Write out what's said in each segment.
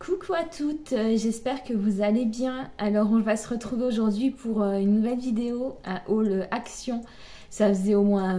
Coucou à toutes, j'espère que vous allez bien. Alors on va se retrouver aujourd'hui pour une nouvelle vidéo, un haul Action. Ça faisait au moins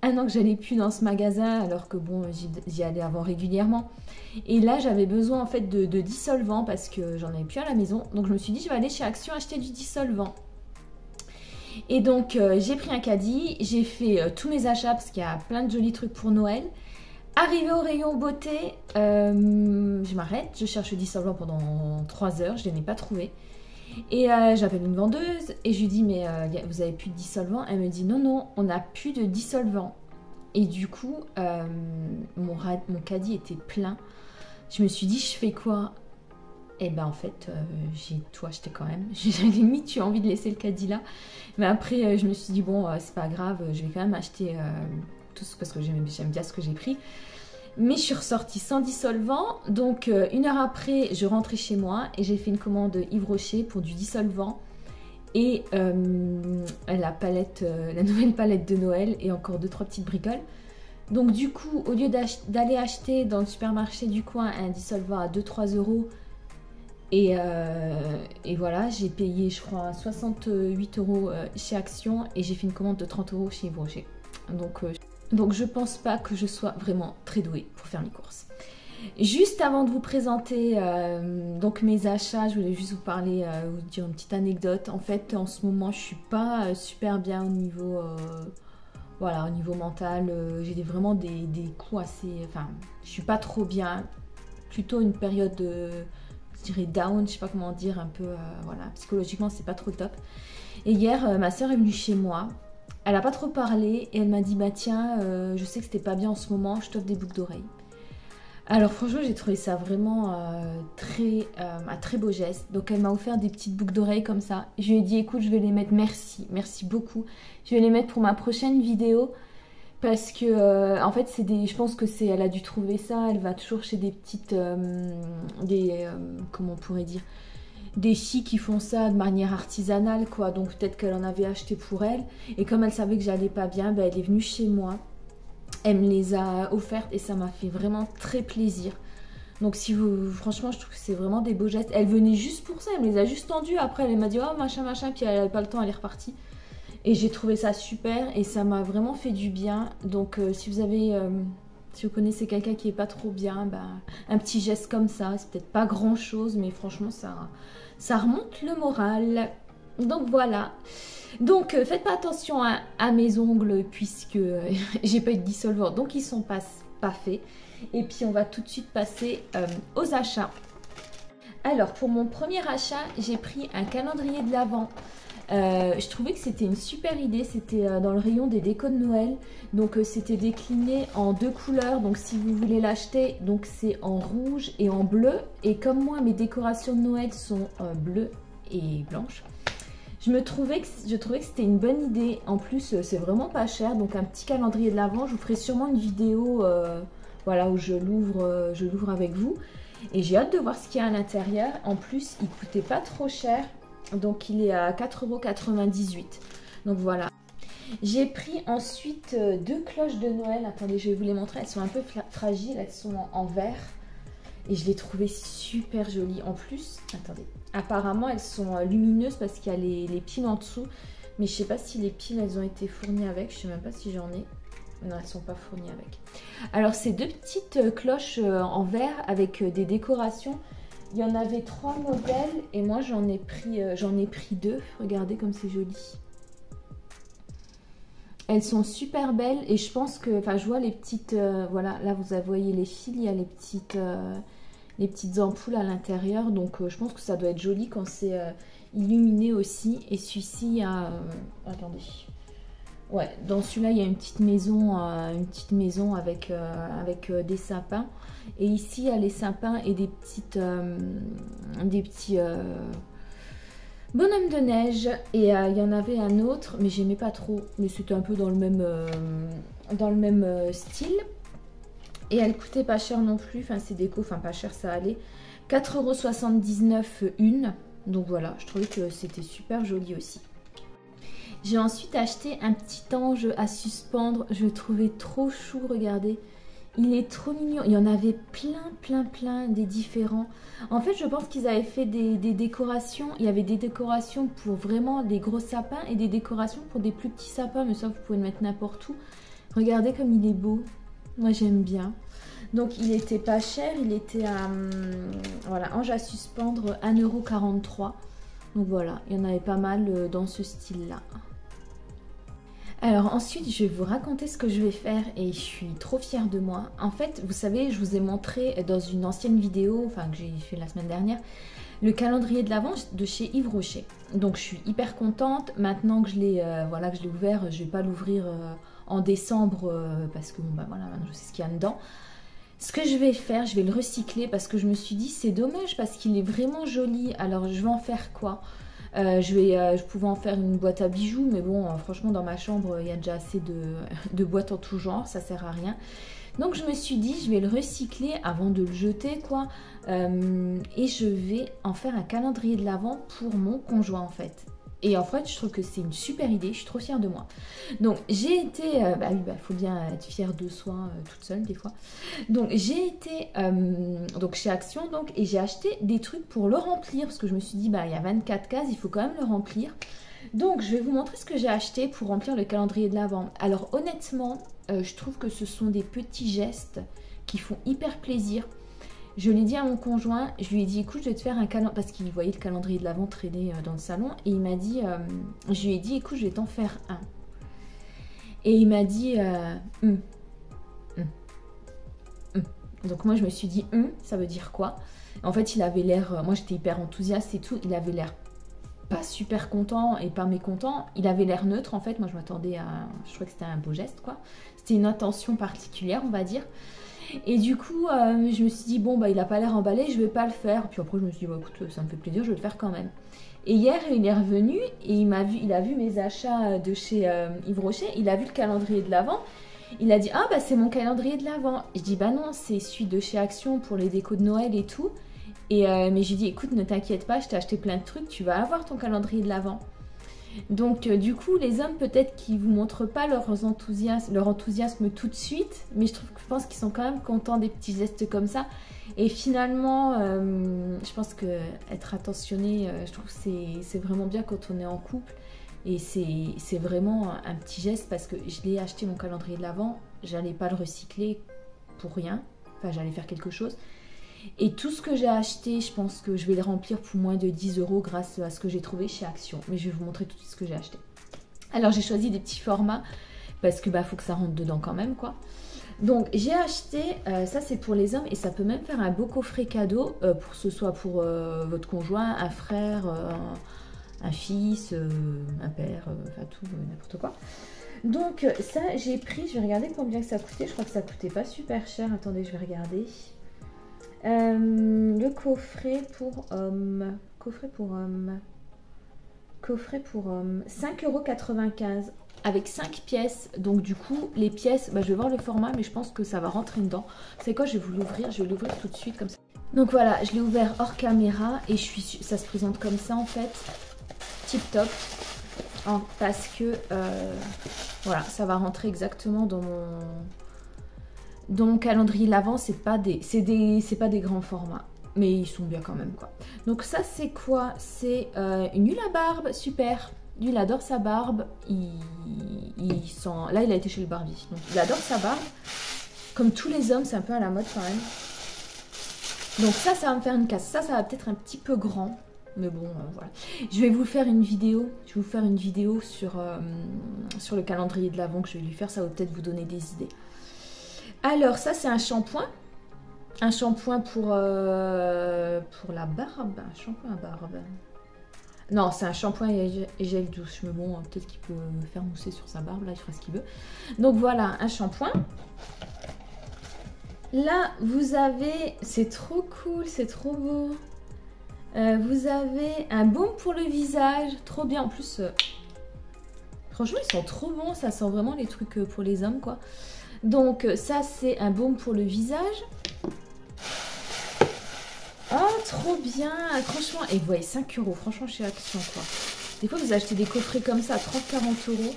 un an que j'allais plus dans ce magasin alors que bon, j'y allais avant régulièrement. Et là j'avais besoin en fait de dissolvant parce que j'en avais plus à la maison. Donc je me suis dit je vais aller chez Action acheter du dissolvant. Et donc j'ai pris un caddie, j'ai fait tous mes achats parce qu'il y a plein de jolis trucs pour Noël. Arrivé au rayon beauté, je m'arrête, je cherche le dissolvant pendant 3 heures, je ne l'ai pas trouvé. Et j'appelle une vendeuse et je lui dis mais vous avez plus de dissolvant? Elle me dit non, on n'a plus de dissolvant. Et du coup, mon caddie était plein. Je me suis dit je fais quoi? Et ben en fait, j'ai tout acheté quand même. J'ai limite eu envie de laisser le caddie là. Mais après, je me suis dit bon, c'est pas grave, je vais quand même acheter tout parce que j'aime bien ce que j'ai pris. Mais je suis ressortie sans dissolvant. Donc, 1 heure après, je rentrais chez moi et j'ai fait une commande Yves Rocher pour du dissolvant. Et la nouvelle palette de Noël et encore 2-3 petites bricoles. Donc du coup, au lieu d'aller acheter dans le supermarché du coin un dissolvant à 2-3 euros, et voilà, j'ai payé je crois 68 euros chez Action et j'ai fait une commande de 30 euros chez Yves Rocher. Donc je pense pas que je sois vraiment très douée pour faire mes courses. Juste avant de vous présenter donc mes achats, je voulais juste vous parler, vous dire une petite anecdote. En fait, en ce moment, je suis pas super bien au niveau, voilà, au niveau mental. J'ai vraiment des coups assez, enfin, je suis pas trop bien. Plutôt une période de, je dirais down, je sais pas comment dire, un peu, voilà, psychologiquement, c'est pas trop top. Et hier, ma soeur est venue chez moi. Elle a pas trop parlé et elle m'a dit bah tiens, je sais que c'était pas bien en ce moment, je t'offre des boucles d'oreilles. Alors franchement j'ai trouvé ça vraiment un très beau geste. Donc elle m'a offert des petites boucles d'oreilles comme ça. Je lui ai dit écoute, je vais les mettre, merci beaucoup. Je vais les mettre pour ma prochaine vidéo parce que en fait c'est des, je pense que c'est, elle a dû trouver ça. Elle va toujours chez des petites, comment on pourrait dire, des filles qui font ça de manière artisanale quoi, donc peut-être qu'elle en avait acheté pour elle et comme elle savait que j'allais pas bien, ben, elle est venue chez moi, elle me les a offertes et ça m'a fait vraiment très plaisir. Donc si vous, franchement je trouve que c'est vraiment des beaux gestes. Elle venait juste pour ça, elle me les a juste tendues, après elle m'a dit oh machin puis elle avait pas le temps, elle est repartie et j'ai trouvé ça super et ça m'a vraiment fait du bien. Donc si vous avez si vous connaissez quelqu'un qui est pas trop bien, bah, un petit geste comme ça, c'est peut-être pas grand chose, mais franchement ça remonte le moral. Donc voilà. Donc faites pas attention à mes ongles puisque j'ai pas eu de dissolvant, donc ils sont pas faits. Et puis on va tout de suite passer aux achats. Alors pour mon premier achat, j'ai pris un calendrier de l'Avent. Je trouvais que c'était une super idée, c'était dans le rayon des décos de Noël, donc c'était décliné en 2 couleurs, donc si vous voulez l'acheter, donc c'est en rouge et en bleu, et comme moi mes décorations de Noël sont bleues et blanches, je trouvais que c'était une bonne idée. En plus c'est vraiment pas cher, donc un petit calendrier de l'Avent, je vous ferai sûrement une vidéo voilà, où je l'ouvre avec vous, et j'ai hâte de voir ce qu'il y a à l'intérieur. En plus il coûtait pas trop cher. Donc il est à 4,98 €. Donc voilà. J'ai pris ensuite 2 cloches de Noël. Attendez, je vais vous les montrer. Elles sont un peu fragiles. Elles sont en verre. Et je les trouvais super jolies. En plus, attendez. Apparemment, elles sont lumineuses parce qu'il y a les piles en dessous. Mais je ne sais pas si les piles, elles ont été fournies avec. Je ne sais même pas si j'en ai. Non, elles ne sont pas fournies avec. Alors, c'est 2 petites cloches en verre avec des décorations. Il y en avait 3 modèles et moi j'en ai pris 2. Regardez comme c'est joli. Elles sont super belles et je pense que, enfin je vois les petites, voilà, là vous voyez les fils, il y a les petites ampoules à l'intérieur. Donc je pense que ça doit être joli quand c'est illuminé aussi. Et celui-ci a, attendez. Ouais, dans celui-là, il y a une petite maison avec des sapins. Et ici, il y a les sapins et des petits bonhommes de neige. Et il y en avait un autre, mais j'aimais pas trop. Mais c'était un peu dans le même style. Et elle coûtait pas cher non plus. Enfin, c'est déco, enfin pas cher, ça allait. 4,79 € une. Donc voilà, je trouvais que c'était super joli aussi. J'ai ensuite acheté un petit ange à suspendre. Je le trouvais trop chou, regardez. Il est trop mignon. Il y en avait plein des différents. En fait, je pense qu'ils avaient fait des décorations. Il y avait des décorations pour vraiment des gros sapins et des décorations pour des plus petits sapins. Mais ça, vous pouvez le mettre n'importe où. Regardez comme il est beau. Moi, j'aime bien. Donc, il était pas cher. Il était à, voilà, ange à suspendre, 1,43 €. Donc, voilà, il y en avait pas mal dans ce style-là. Alors ensuite, je vais vous raconter ce que je vais faire et je suis trop fière de moi. En fait, vous savez, je vous ai montré dans une ancienne vidéo, enfin que j'ai fait la semaine dernière, le calendrier de l'Avent de chez Yves Rocher. Donc je suis hyper contente. Maintenant que je l'ai voilà, que je l'ai ouvert, je vais pas l'ouvrir en décembre parce que bon, bah, voilà, maintenant je sais ce qu'il y a dedans. Ce que je vais faire, je vais le recycler parce que je me suis dit c'est dommage parce qu'il est vraiment joli. Alors je vais en faire quoi ? Je pouvais en faire une boîte à bijoux, mais bon, franchement, dans ma chambre, il y a déjà assez de boîtes en tout genre, ça sert à rien. Donc, je me suis dit, je vais le recycler avant de le jeter, quoi. Et je vais en faire un calendrier de l'Avent pour mon conjoint, en fait. Et en fait, je trouve que c'est une super idée, je suis trop fière de moi. Donc, j'ai été... bah oui, faut bien être fière de soi toute seule, des fois. Donc, j'ai été donc, chez Action, donc, et j'ai acheté des trucs pour le remplir. Parce que je me suis dit, bah, il y a 24 cases, il faut quand même le remplir. Donc, je vais vous montrer ce que j'ai acheté pour remplir le calendrier de l'Avent. Alors, honnêtement, je trouve que ce sont des petits gestes qui font hyper plaisir. Je l'ai dit à mon conjoint, je lui ai dit écoute je vais te faire un calendrier, parce qu'il voyait le calendrier de l'Avent traîner dans le salon, et il m'a dit, je lui ai dit écoute je vais t'en faire un. Et il m'a dit Donc moi je me suis dit ça veut dire quoi? En fait il avait l'air, moi j'étais hyper enthousiaste et tout, il avait l'air pas super content et pas mécontent, il avait l'air neutre en fait, moi je m'attendais à, je trouvais que c'était un beau geste quoi, c'était une intention particulière on va dire. Et du coup, je me suis dit, bon, bah, il a pas l'air emballé, je vais pas le faire. Puis après, je me suis dit, bah, écoute, ça me fait plaisir, je vais le faire quand même. Et hier, il est revenu et il a vu mes achats de chez Yves Rocher, il a vu le calendrier de l'Avent. Il a dit, ah, bah, c'est mon calendrier de l'Avent. Je dis, bah non, c'est celui de chez Action pour les décos de Noël et tout. Et, mais j'ai dit, écoute, ne t'inquiète pas, je t'ai acheté plein de trucs, tu vas avoir ton calendrier de l'Avent. Donc du coup les hommes peut-être qu'ils vous montrent pas leur enthousiasme tout de suite, mais je pense qu'ils sont quand même contents des petits gestes comme ça. Et finalement je pense que être attentionné, je trouve que c'est vraiment bien quand on est en couple. Et c'est vraiment un petit geste parce que je l'ai acheté mon calendrier de l'Avent, j'allais pas le recycler pour rien, enfin j'allais faire quelque chose. Et tout ce que j'ai acheté, je pense que je vais le remplir pour moins de 10 € grâce à ce que j'ai trouvé chez Action. Mais je vais vous montrer tout ce que j'ai acheté. Alors j'ai choisi des petits formats parce que bah faut que ça rentre dedans quand même quoi. Donc j'ai acheté, ça c'est pour les hommes et ça peut même faire un beau coffret cadeau pour que ce soit pour votre conjoint, un frère, un fils, un père, enfin tout, n'importe quoi. Donc ça j'ai pris, je vais regarder combien ça coûtait, je crois que ça coûtait pas super cher, attendez je vais regarder. Le coffret pour homme, 5,95 € avec 5 pièces. Donc du coup les pièces, bah, je vais voir le format mais je pense que ça va rentrer dedans. C'est quoi, je vais vous l'ouvrir, je vais l'ouvrir tout de suite comme ça. Donc voilà, je l'ai ouvert hors caméra et ça se présente comme ça en fait, tip top, parce que voilà, ça va rentrer exactement dans mon calendrier de l'Avent. C'est pas des grands formats, mais ils sont bien quand même quoi. Donc ça c'est quoi? C'est une huile à barbe, super. Lui il adore sa barbe, il sent... Là il a été chez le barbier, donc il adore sa barbe. Comme tous les hommes, c'est un peu à la mode quand même. Donc ça va me faire une casse. Ça va peut-être un petit peu grand, mais bon voilà. Je vais vous faire une vidéo. Je vais vous faire une vidéo sur le calendrier de l'Avent que je vais lui faire. Ça va peut-être vous donner des idées. Alors ça c'est un shampoing pour la barbe, un shampoing à barbe. Non, c'est un shampoing et gel douche, mais bon, peut-être qu'il peut faire mousser sur sa barbe, là il fera ce qu'il veut. Donc voilà, un shampoing. Là vous avez, c'est trop cool, c'est trop beau. Vous avez un baume pour le visage, trop bien en plus. Franchement ils sont trop bons, ça sent vraiment les trucs pour les hommes quoi. Donc ça c'est un baume pour le visage. Oh trop bien, franchement. Et vous voyez 5 €, franchement chez Action quoi. Des fois vous achetez des coffrets comme ça à 30-40 €.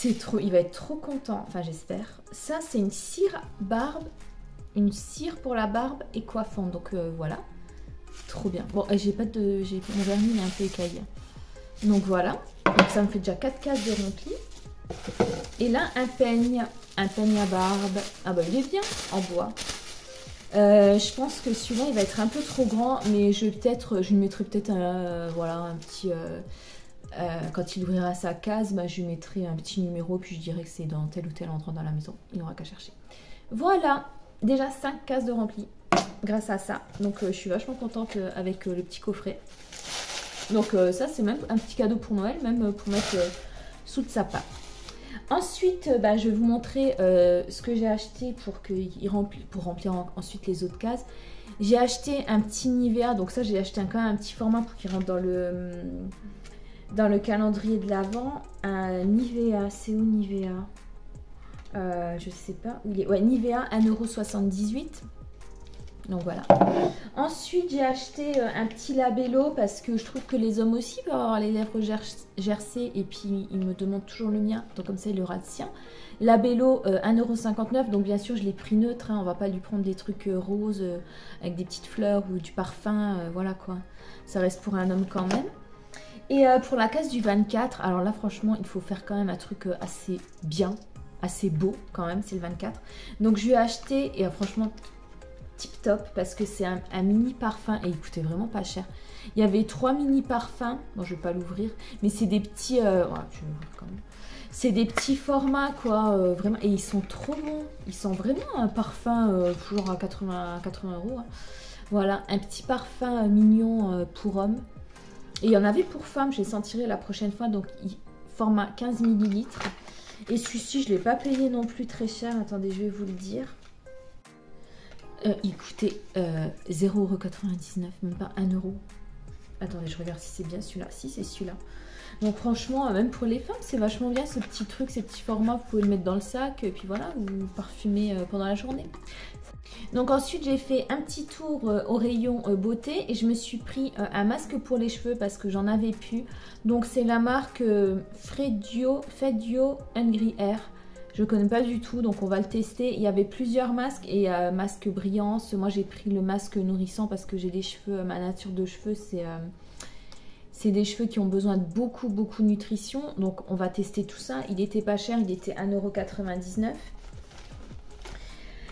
C'est trop, il va être trop content, enfin j'espère. Ça c'est une cire barbe, une cire pour la barbe et coiffante, donc voilà. Trop bien. Bon, j'ai pas de, j'ai mon vernis il est un peu écaillé. Donc voilà, donc ça me fait déjà 4 cases de rempli. Et là un peigne à barbe. Ah bah il est bien en bois. Je pense que celui-là il va être un peu trop grand, mais je lui mettrai peut-être voilà, un petit quand il ouvrira sa case, bah, je lui mettrai un petit numéro, puis je dirai que c'est dans tel ou tel endroit dans la maison. Il n'aura qu'à chercher. Voilà, déjà 5 cases de rempli grâce à ça. Donc je suis vachement contente avec le petit coffret. Donc ça c'est même un petit cadeau pour Noël, même pour mettre sous le sapin. Ensuite, bah, je vais vous montrer ce que j'ai acheté pour remplir ensuite les autres cases. J'ai acheté un petit Nivea, donc ça j'ai acheté quand même un petit format pour qu'il rentre dans le calendrier de l'Avent. Un Nivea, c'est où Nivea? Je sais pas où il est. Ouais, Nivea, 1,78 €. Donc voilà. Ensuite, j'ai acheté un petit labello parce que je trouve que les hommes aussi peuvent avoir les lèvres gercées et puis ils me demandent toujours le mien. Donc comme ça, il aura le sien. Labello, 1,59 €. Donc bien sûr, je l'ai pris neutre. Hein, on va pas lui prendre des trucs roses avec des petites fleurs ou du parfum. Voilà quoi. Ça reste pour un homme quand même. Et pour la case du 24, alors là franchement, il faut faire quand même un truc assez bien, assez beau quand même, c'est le 24. Donc je lui ai acheté et franchement tip top parce que c'est un mini parfum et il coûtait vraiment pas cher. Il y avait 3 mini parfums, bon je vais pas l'ouvrir, mais c'est des petits, c'est des petits formats quoi, vraiment, et ils sont trop bons. Ils sont vraiment un parfum genre à 80 €. Hein. Voilà, un petit parfum mignon pour homme. Et il y en avait pour femmes, je les sentirai la prochaine fois, donc format 15 ml. Et celui-ci, je ne l'ai pas payé non plus très cher, attendez, je vais vous le dire. Il coûtait 0,99 €, même pas 1 €. Attendez, je regarde si c'est bien celui-là. Si, c'est celui-là. Donc franchement, même pour les femmes, c'est vachement bien ce petit truc, ces petits formats. Vous pouvez le mettre dans le sac, et puis voilà, vous parfumez pendant la journée. Donc ensuite, j'ai fait un petit tour au rayon beauté et je me suis pris un masque pour les cheveux parce que j'en avais plus. Donc c'est la marque Fedio Hungry Hair. Je ne connais pas du tout, donc on va le tester. Il y avait plusieurs masques et masque brillance. Moi, j'ai pris le masque nourrissant parce que j'ai des cheveux, ma nature de cheveux, c'est des cheveux qui ont besoin de beaucoup de nutrition. Donc on va tester tout ça. Il était pas cher, il était 1,99 €.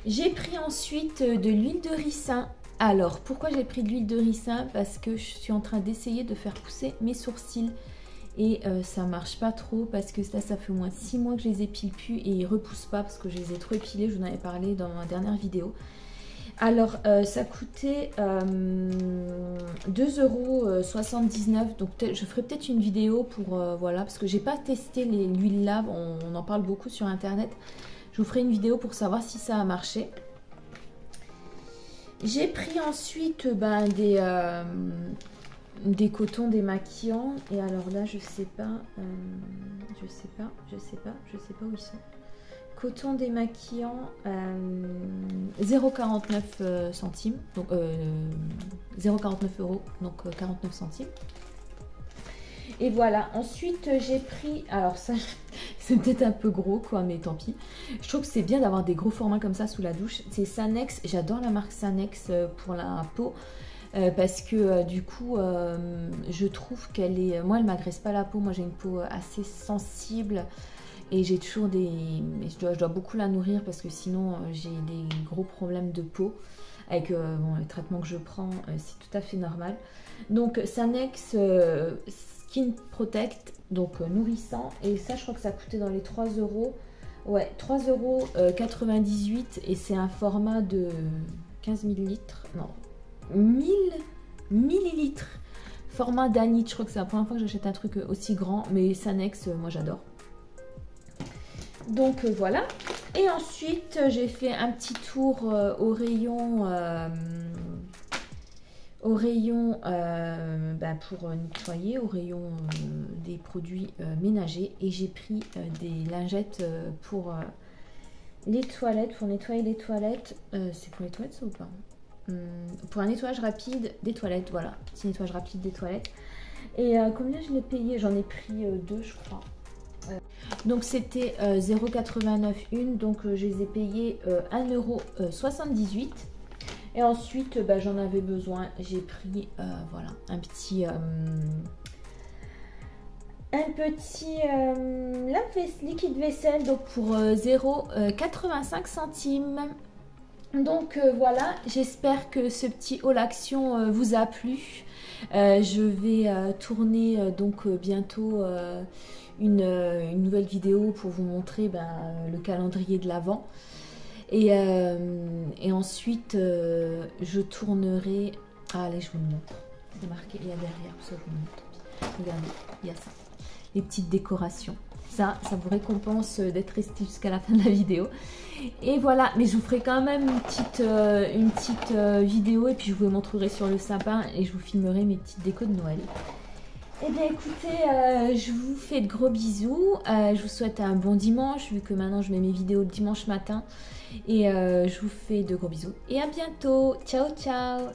J'ai pris ensuite de l'huile de ricin. Alors, pourquoi j'ai pris de l'huile de ricin? Parce que je suis en train d'essayer de faire pousser mes sourcils. Et ça marche pas trop parce que ça fait au moins 6 mois que je les épile plus et ils repoussent pas parce que je les ai trop épilés. Je vous en avais parlé dans ma dernière vidéo. Alors, ça coûtait 2,79 €. Donc, je ferai peut-être une vidéo pour, voilà, parce que j'ai pas testé l'huile lave. On en parle beaucoup sur Internet. Je vous ferai une vidéo pour savoir si ça a marché. J'ai pris ensuite des cotons démaquillants. Et alors là, je sais pas où ils sont. Coton démaquillant 0,49 centimes. Donc 0,49 €, donc 49 centimes. Et voilà, ensuite j'ai pris, alors ça c'est peut-être un peu gros quoi, mais tant pis. Je trouve que c'est bien d'avoir des gros formats comme ça sous la douche. C'est Sanex, j'adore la marque Sanex pour la peau. Parce que du coup, je trouve qu'elle est, moi elle m'agresse pas la peau, moi j'ai une peau assez sensible. Et j'ai toujours je dois beaucoup la nourrir parce que sinon j'ai des gros problèmes de peau. Avec le traitement que je prends, c'est tout à fait normal. Donc Sanex Skin Protect, donc nourrissant. Et ça, je crois que ça coûtait dans les 3 €. Ouais, 3,98 € et c'est un format de 15 ml. Non, 1000 millilitres. Format d'Anit, je crois que c'est la première fois que j'achète un truc aussi grand. Mais Sanex, moi j'adore. Donc voilà. Et ensuite, j'ai fait un petit tour au rayon pour nettoyer, au rayon des produits ménagers. Et j'ai pris des lingettes pour les toilettes, pour nettoyer les toilettes. C'est pour les toilettes ça ou pas? Pour un nettoyage rapide des toilettes, voilà. Petit nettoyage rapide des toilettes. Et combien je l'ai payé? J'en ai pris 2 je crois. Donc c'était 0,89 une, donc je les ai payés 1,78 €. Et ensuite, bah, j'en avais besoin, j'ai pris voilà, un petit liquide vaisselle, donc pour 0,85 centimes. Donc voilà, j'espère que ce petit haul action vous a plu. Je vais tourner donc bientôt une nouvelle vidéo pour vous montrer le calendrier de l'Avent. Et ensuite, je tournerai... Ah, allez, je vous le montre. C'est marqué, il y a derrière, ça je vous montre. Regardez, il y a ça. Les petites décorations. Ça vous récompense d'être resté jusqu'à la fin de la vidéo. Et voilà, mais je vous ferai quand même une petite vidéo et puis je vous les montrerai sur le sapin et je vous filmerai mes petites décos de Noël. Eh bien écoutez, je vous fais de gros bisous, je vous souhaite un bon dimanche vu que maintenant je mets mes vidéos le dimanche matin et je vous fais de gros bisous et à bientôt, ciao ciao.